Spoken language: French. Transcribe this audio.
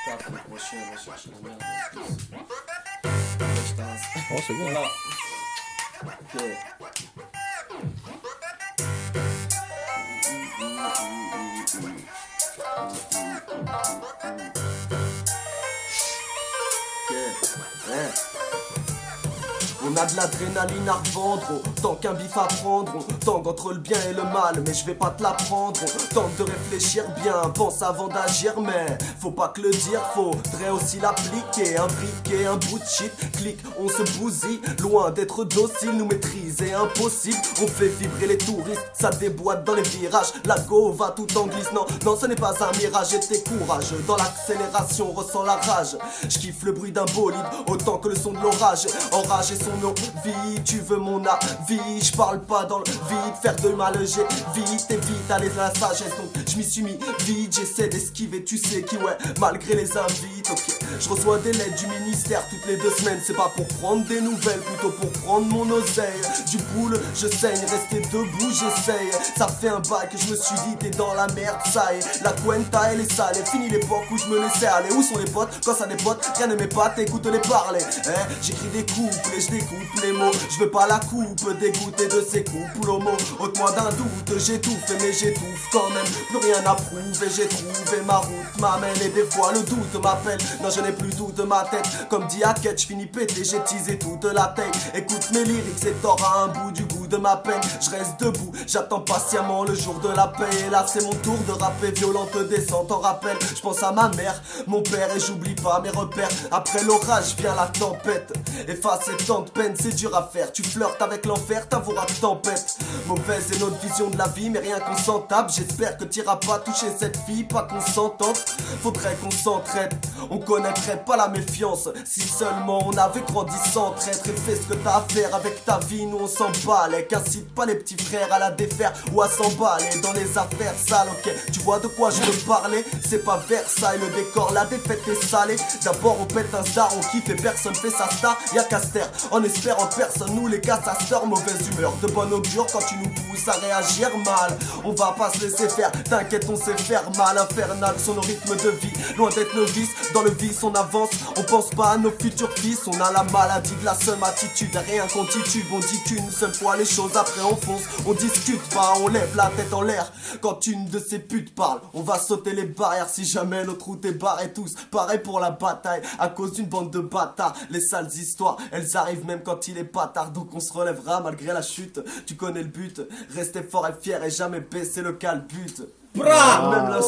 Pas trop prochain, on va chercher la merde. Oh, c'est bon. Voilà. Ok. Ouais. On a de l'adrénaline à revendre, tant qu'un bif à prendre, on tangue entre le bien et le mal, mais je vais pas te l'apprendre, on tente de réfléchir bien, pense avant d'agir, mais faut pas que le dire, faudrait aussi l'appliquer, un briquet, un bout de shit, clic, on se bousille, loin d'être docile, nous maîtriser impossible, on fait vibrer les touristes, ça déboîte dans les virages, la go va tout en glisse, non, non ce n'est pas un mirage, et t'es courageux, dans l'accélération, ressens la rage, je kiffe le bruit d'un bolide, autant que le son de l'orage, enragé son vie, tu veux mon avis, je parle pas dans le vide, faire de mal j'ai vite et vite, aller à la sagesse, donc je m'y suis mis vite, j'essaie d'esquiver, tu sais qui ouais, malgré les invites, ok, je reçois des lettres du ministère toutes les 2 semaines, c'est pas pour prendre des nouvelles, plutôt pour prendre mon oseille, du boule, je saigne, rester debout, j'essaye, ça fait un bail que je me suis dit, t'es dans la merde, ça y est, la cuenta elle est sale, fini l'époque où je me laissais aller, où sont les potes, quand ça dépote, rien ne m'épate, écoute les parler, j'écris des couples et je découpe les mots, je veux pas la coupe, dégoûté de ces couples homo, ôte-moi d'un doute, j'étouffe mais j'étouffe quand même, plus rien à prouver, j'ai trouvé ma route, m'amène et des fois le doute m'appelle, non je n'ai plus tout de ma tête, comme dit Hackett, je finis pété, j'ai teasé toute la taille, écoute mes lyrics et t'auras un bout du goût de ma peine, je reste debout, j'attends patiemment le jour de la paix, et là c'est mon tour de rapper, violente descente en rappel, je pense à ma mère, mon père et j'oublie pas mes repères, après l'orage vient la tempête, effacer tant de peine, c'est dur à faire, tu flirtes avec l'enfer, t'avoueras tempête, mauvaise est notre vision de la vie, mais rien qu'on s'en tape, j'espère que t'iras pas toucher cette fille, pas qu'on s'entende, faudrait qu'on s'entraide, on connaîtrait pas la méfiance, si seulement on avait grandi sans traître, et fais ce que t'as à faire avec ta vie, nous on s'en balait, qu'incite pas les petits frères à la défaire, ou à s'emballer dans les affaires sales, ok, tu vois de quoi je veux parler, c'est pas Versailles, le décor, la défaite est salée, d'abord on pète un star, on kiffe et personne fait sa star, y'a Caster, on espère en personne, nous les gars ça sort, mauvaise humeur, de bonne augure quand tu nous pousses à réagir mal, on va pas se laisser faire, t'inquiète on sait faire mal, infernal sur nos rythmes de vie, loin d'être novice, dans le vice on avance, on pense pas à nos futurs fils, on a la maladie de la seule attitude, rien qu'on titube, on dit qu'une seule fois les choses, après on fonce, on discute pas, on lève la tête en l'air, quand une de ces putes parle, on va sauter les barrières, si jamais notre route est barrée tous, pareil pour la bataille, à cause d'une bande de bâtards, les sales histoires, elles arrivent même quand il est pas tard, donc on se relèvera malgré la chute, tu connais le but, rester fort et fier et jamais baisser le calbut, même la